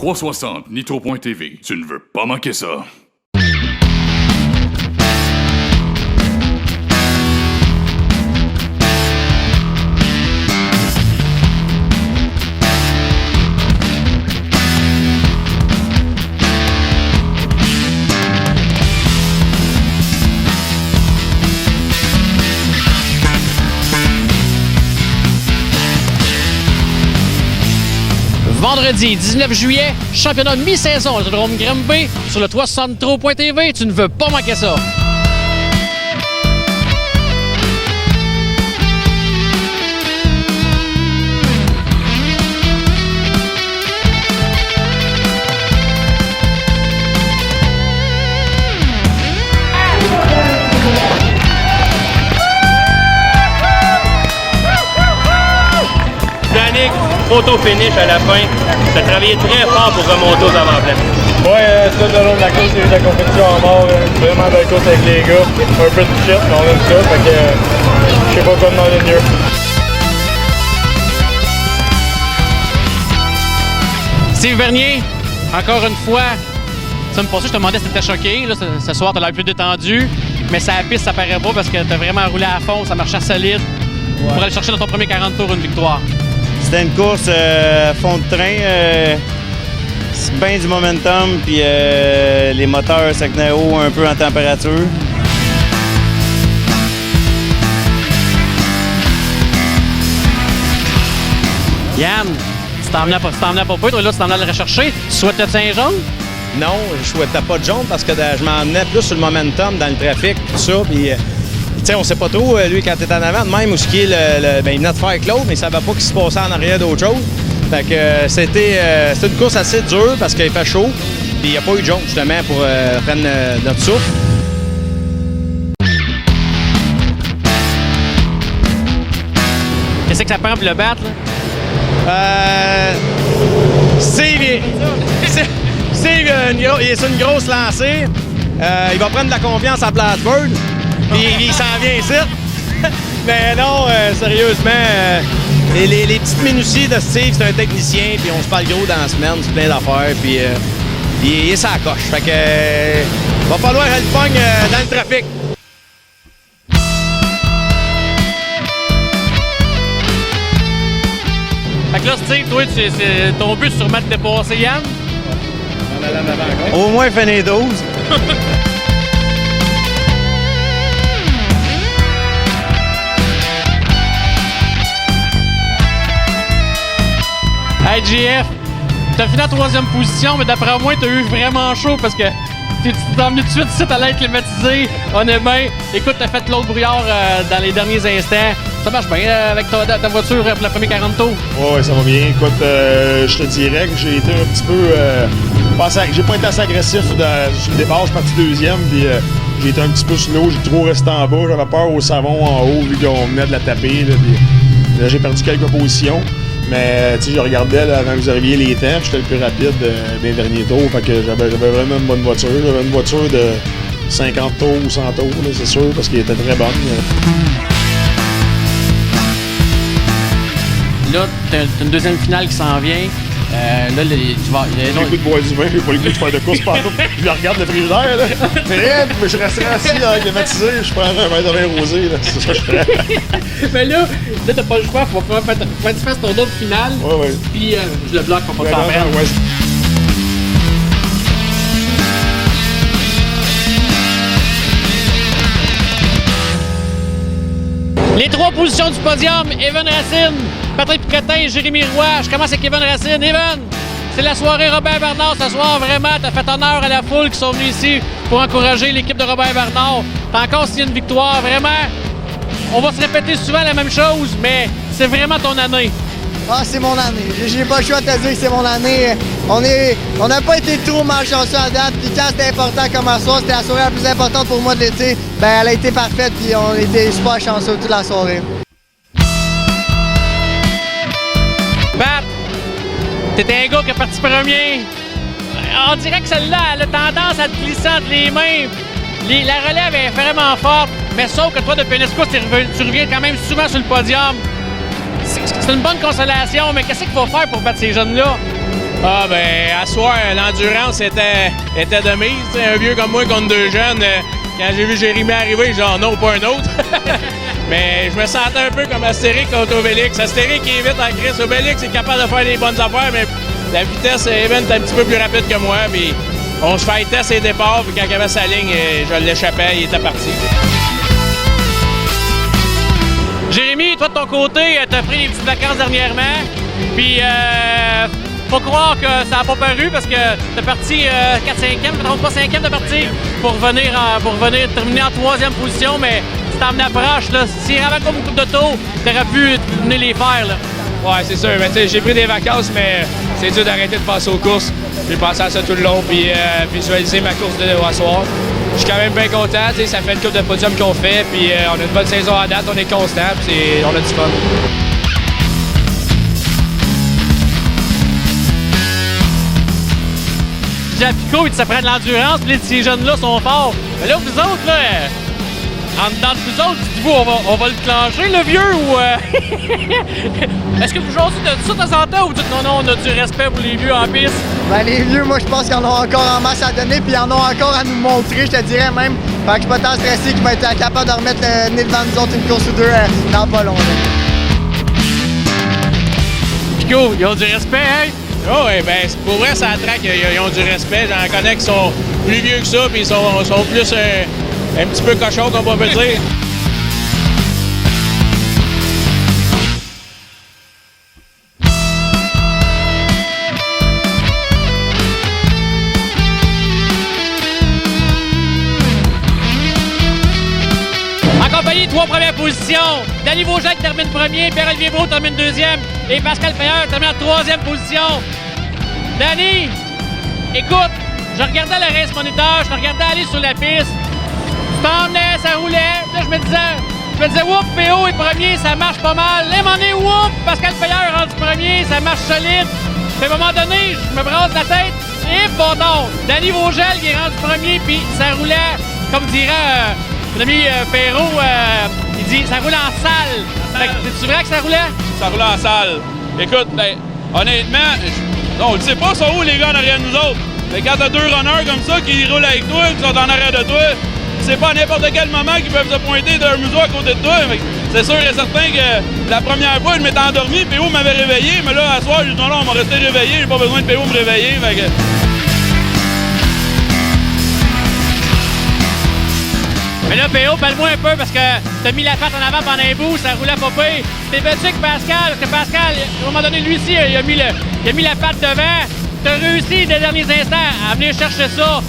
360 Nitro.tv. Tu ne veux pas manquer ça. Vendredi 19 juillet, championnat mi-saison à l'autodrome Granby sur le 360 Nitro.tv. Tu ne veux pas manquer ça. Danick, photo finish à la fin. Tu as travaillé très fort pour remonter aux avant-plaines. Ouais, tout le long de la course, j'ai eu de la compétition en mort. Vraiment belle course avec les gars. Un peu de shit, mais on aime ça. Fait que je sais pas quoi demander de mieux. Steve Bernier, encore une fois, ça me passait, je te demandais si t'étais choqué. Là, ce soir, t'as l'air plus détendu. Mais ça la piste, ça paraît pas parce que t'as vraiment roulé à fond, ça marchait solide. Pour aller chercher dans ton premier 40 tours une victoire. C'était une course fond de train, bien du momentum, puis les moteurs ça tenait haut un peu en température. Yann, tu t'en venais pas peu, toi là tu t'en venais le rechercher. Tu souhaitais-tu un jaune? Non, je souhaitais pas de jaune parce que je m'en venais plus sur le momentum dans le trafic, tout ça, puis... Tu sais, on sait pas trop, lui, quand t'es en avant, même où ce qui est ben, il venait de faire Claude, mais il savait pas qu'il se passait en arrière d'autre chose. Fait que c'était une course assez dure parce qu'il fait chaud. Puis il n'y a pas eu de jaune, justement, pour prendre notre souffle. Qu'est-ce que ça prend pour le battre, là? Steve, il est sur une grosse lancée. Il va prendre de la confiance à Plattsburgh. Puis il s'en vient ici. Mais non, sérieusement, les petites minuties de Steve, c'est un technicien, puis on se parle gros dans la semaine, c'est plein d'affaires, puis il est sa coche. Fait que va falloir le pogne dans le trafic. Fait que là, Steve, toi, ton but, c'est sûrement de dépasser Yann? On allait en avant encore. Au moins finir 12. Hey, GF, t'as fini en 3e position, mais d'après moi, t'as eu vraiment chaud parce que t'es emmené tout de suite ici à l'air climatisé. Honnêtement, écoute, t'as fait l'autre brouillard dans les derniers instants. Ça marche bien avec ta voiture pour la première 40 tours? Ouais, ça va bien. Écoute, je te dirais que j'ai été un petit peu... j'ai pas été assez agressif sur le départ, je suis parti deuxième, puis j'ai été un petit peu slow, j'ai trop resté en bas. J'avais peur au savon en haut, vu qu'on venait de la taper. Là, j'ai perdu quelques positions. Mais tu sais, je regardais là, avant que vous arriviez les temps, j'étais le plus rapide des derniers tours. Fait que j'avais vraiment une bonne voiture. J'avais une voiture de 50 tours ou 100 tours, c'est sûr, parce qu'elle était très bonne. Là, t'as une deuxième finale qui s'en vient. Là, tu vas. J'ai le goût de boire du vin, j'ai pas le goût de faire de course partout. Je regarde le frigidaire, là. C'est vrai, mais je resterai assis là, climatisé, je prendrais un verre de vin rosé, là. C'est ça que je ferais. Mais là, t'as pas le choix, faut que tu fasses ton autre finale. Ouais. Puis je le bloque pour pas t'en prendre. Ouais. Les 3 positions du podium, Evan Racine, Patrick Picotin et Jérémy Roy. Je commence avec Evan Racine. Evan, c'est la soirée Robert Bernard ce soir. Vraiment, t'as fait honneur à la foule qui sont venus ici pour encourager l'équipe de Robert Bernard. T'as encore signé une victoire. Vraiment, on va se répéter souvent la même chose, mais c'est vraiment ton année. Ah, c'est mon année. J'ai pas le choix de te dire que c'est mon année. On n'a pas été trop malchanceux à date. Puis quand c'était important comme un soir, c'était la soirée la plus importante pour moi de l'été. Ben, elle a été parfaite. Puis on était super chanceux toute la soirée. Pat, t'étais un gars qui est parti premier. On dirait que celle-là, elle a tendance à te glisser entre les mains. La relève est vraiment forte. Mais sauf que toi, de Penasco, tu reviens quand même souvent sur le podium. C'est une bonne consolation, mais qu'est-ce qu'il faut faire pour battre ces jeunes-là? Ah, ben, à soir, l'endurance était de mise. T'sais, un vieux comme moi contre deux jeunes, quand j'ai vu Jérémy arriver, j'ai dit oh, non, pas un autre. Mais je me sentais un peu comme Astérix contre Obélix. Astérix qui est vite en crise. Obélix est capable de faire des bonnes affaires, mais la vitesse, Evan est un petit peu plus rapide que moi. Puis on se fightait ses départs, puis quand il avait sa ligne, je l'échappais, il était parti. Jérémy, toi de ton côté, t'as pris des petites vacances dernièrement. Puis faut croire que ça n'a pas paru parce que t'es parti 4-5e, je ne pas 5e de parti pour venir terminer en 3e position, mais si t'en approche, là, s'il y avait comme une coupe de tour, t'aurais pu venir les faire. Là. Ouais, c'est sûr. Mais j'ai pris des vacances, mais c'est dur d'arrêter de passer aux courses. J'ai pensé à ça tout le long, puis visualiser ma course de à soir. Je suis quand même bien content. Ça fait une coupe de podium qu'on fait, puis on a une bonne saison à date, on est constant, puis on a du fun. Pico, ça prend de l'endurance, puis ces jeunes-là sont forts. Mais là, vous autres, là, en dedans de vous autres, dites-vous, on va le clencher, le vieux, ou... Est-ce que vous jouez de ça de temps en temps, ou vous dites non, on a du respect pour les vieux en piste? Ben, les vieux, moi, je pense qu'ils en ont encore en masse à donner, puis ils en ont encore à nous montrer, je te dirais même. Fait que je suis pas tant stressé qu'ils vont être capables de remettre le nez devant nous autres une course ou deux dans pas long. Pico, ils ont du respect, hein? Oh, oui, ben, pour vrai, ça attraque, ils ont du respect. J'en connais qui sont plus vieux que ça, puis ils sont plus un petit peu cochons, comme on peut dire. Accompagné 3 premières positions, Danny Vogel termine premier, Pierre-Olivier Brault termine deuxième et Pascal Fayeur termine en 3e position. Danny, écoute, je regardais le race monitor, je te regardais aller sur la piste. Tu t'emmenais, ça roulait. Là, je me disais, whoop, PO est premier, ça marche pas mal. Là, à un moment donné, whoop, Pascal Fayeur est rendu premier, ça marche solide. Puis à un moment donné, je me brasse la tête et bon, Danny Vogel qui est rendu premier, puis ça roulait, comme dirait mon ami Perrault, il dit, ça roule en salle. C'est vrai que ça roulait? Ça roule en salle. Écoute, ben, honnêtement, on ne sait pas sont où les gars en arrière de nous autres. Mais quand t'as 2 runners comme ça qui roulent avec toi, qui sont en arrière de toi, c'est pas à n'importe quel moment qu'ils peuvent se pointer d'un museau à côté de toi. C'est sûr et certain que la première fois, je m'étais endormi, PO m'avait réveillé, mais là, à soir, j'ai dit non, on m'a resté réveillé, j'ai pas besoin de PO me réveiller. Mais là, PO, parle-moi un peu parce que t'as mis la patte en avant pendant un bout, ça roulait pas pire. T'es battu avec Pascal, parce que Pascal, à un moment donné, lui aussi, il a mis la patte devant. T'as réussi les derniers instants à venir chercher ça.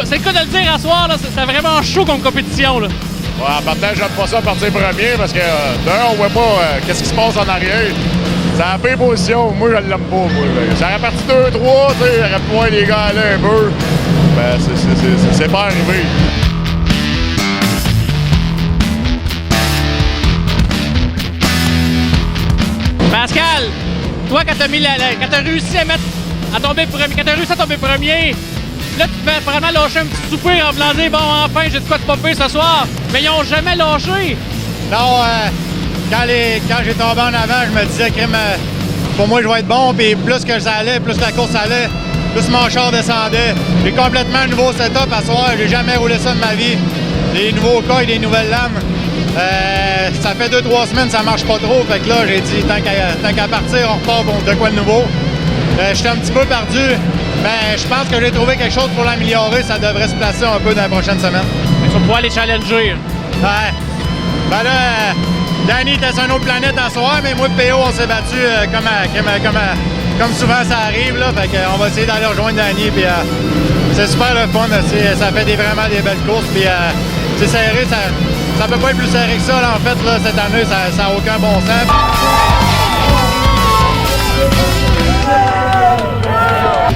C'est le cas de le dire à soir, là, c'est vraiment chaud comme compétition. Là. Ouais, en partant, j'aime pas ça partir premier parce que d'un, on voit pas qu'est-ce qui se passe en arrière. C'est la pire position. Moi, je l'aime pas, moi. Ça aurait parti 2-3, tu sais, j'aurais pu voir les gars aller un peu. Ben, c'est pas arrivé. Pascal, toi, quand t'as réussi à tomber premier, là, tu peux vraiment lâcher un petit soupir en voulant dire, bon, enfin, j'ai de quoi te popper ce soir. Mais ils ont jamais lâché. Non, quand j'ai tombé en avant, je me disais, crime, pour moi, je vais être bon. Puis plus que ça allait, plus que la course allait, plus mon char descendait. J'ai complètement un nouveau setup à soir. J'ai jamais roulé ça de ma vie. Des nouveaux coils, des nouvelles lames. Ça fait 2-3 semaines, ça marche pas trop. Fait que là, j'ai dit, tant qu'à partir, on repart pour de quoi de nouveau. J'étais un petit peu perdu, mais je pense que j'ai trouvé quelque chose pour l'améliorer. Ça devrait se placer un peu dans la prochaine semaine. Tu vas pouvoir les challenger. Ouais. Ben là, Danny était sur une autre planète en soir, mais moi et PO, on s'est battu comme souvent ça arrive. Là. Fait qu'on va essayer d'aller rejoindre Danny. Puis, c'est super le fun. Ça fait vraiment des belles courses. Puis, c'est serré. Ça peut pas être plus serré que ça. Là, en fait, là, cette année, ça n'a aucun bon sens.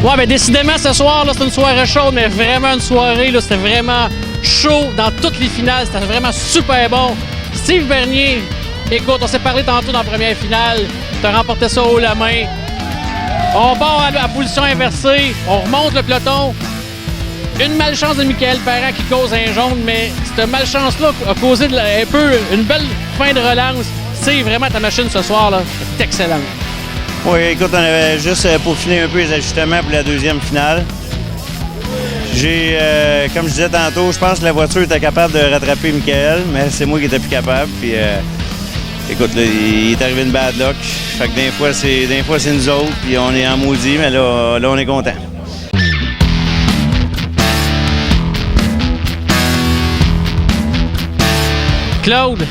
Ouais, ben décidément, ce soir, là, c'est une soirée chaude, mais vraiment une soirée, là, c'était vraiment chaud dans toutes les finales. C'était vraiment super bon. Steve Bernier, écoute, on s'est parlé tantôt dans la première finale. Tu as remporté ça haut la main. On part à position inversée. On remonte le peloton. Une malchance de Michael Parent qui cause un jaune, mais cette malchance-là a causé une belle fin de relance. C'est vraiment ta machine ce soir, là, c'est excellent. Oui, écoute, on avait juste peaufiné un peu les ajustements pour la deuxième finale. Comme je disais tantôt, je pense que la voiture était capable de rattraper Michael, mais c'est moi qui étais plus capable. Puis, écoute, là, il est arrivé une bad luck. Fait que des fois, c'est nous autres, puis on est en maudit, mais là on est content. Claude,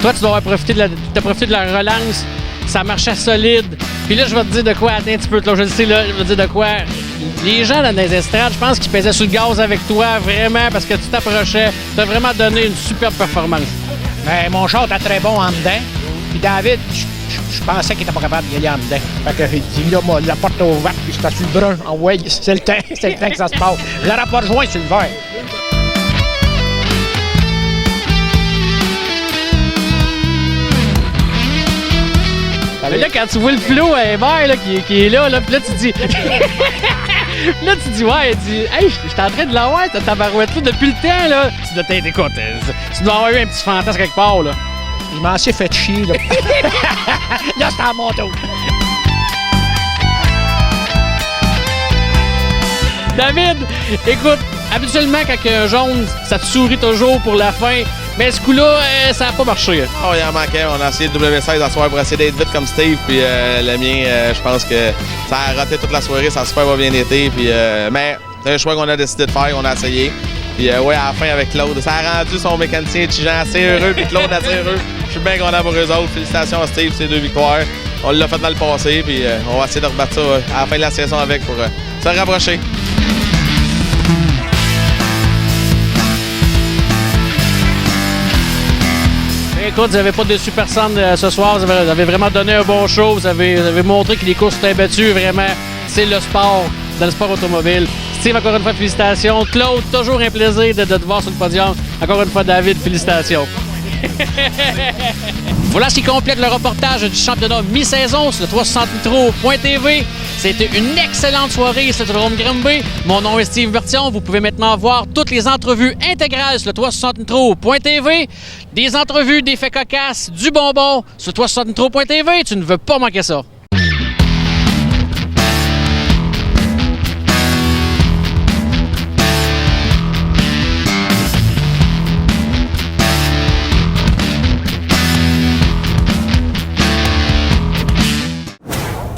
toi, tu dois avoir profité de la relance. Ça marchait solide. Puis là, je vais te dire de quoi. Attends un petit peu, Claude, je le sais, là. Je vais te dire de quoi. Les gens dans les estrades, je pense qu'ils pesaient sur le gaz avec toi, vraiment, parce que tu t'approchais. Tu as vraiment donné une superbe performance. Mais mon char était très bon en dedans. Puis David, je pensais qu'il était pas capable d'y aller en dedans. Fait que j'ai mis là, la porte ouverte, puis j'étais sur le brun. Ah ouais, c'est le temps que ça se passe. Je l'aurais pas rejoint sur le vert. Mais là, quand tu vois le flot à Hébert là, qui est là, puis là, tu dis... là, tu dis, ouais, hey, je suis en train de l'avoir, cette tabarouette-là, depuis le temps, là. Tu dois t'aider, écoute, tu dois avoir eu un petit fantasme quelque part, là. Je m'en suis fait chier, là. Là, c'est en moto. David, écoute, habituellement, quand un jaune, ça te sourit toujours pour la fin. Mais ce coup-là, ça n'a pas marché. Oh, il en manquait. On a essayé le W16 à soir pour essayer d'être vite comme Steve. Puis le mien, je pense que ça a raté toute la soirée. Ça a super bien été. Puis, mais c'est un choix qu'on a décidé de faire. On a essayé. Puis ouais, à la fin avec Claude, ça a rendu son mécanicien Tijan assez heureux. Puis Claude assez heureux. Je suis bien content pour eux autres. Félicitations à Steve, ces 2 victoires. On l'a fait dans le passé. Puis on va essayer de rebattre ça à la fin de la saison avec pour se rapprocher. Écoute, vous n'avez pas déçu personne ce soir. Vous avez vraiment donné un bon show. Vous avez montré que les courses étaient battues. Vraiment, c'est le sport, dans le sport automobile. Steve, encore une fois, félicitations. Claude, toujours un plaisir de te voir sur le podium. Encore une fois, David, félicitations. Voilà ce qui complète le reportage du championnat mi-saison sur le 360 Nitro.tv. C'était une excellente soirée, c'est Jérôme Grimby. Mon nom est Steve Bertillon. Vous pouvez maintenant voir toutes les entrevues intégrales sur le 360 Nitro.tv. Des entrevues, des faits cocasses, du bonbon sur le 360 Nitro.tv. Tu ne veux pas manquer ça.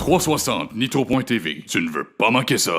.360 Nitro.tv. Tu ne veux pas manquer ça.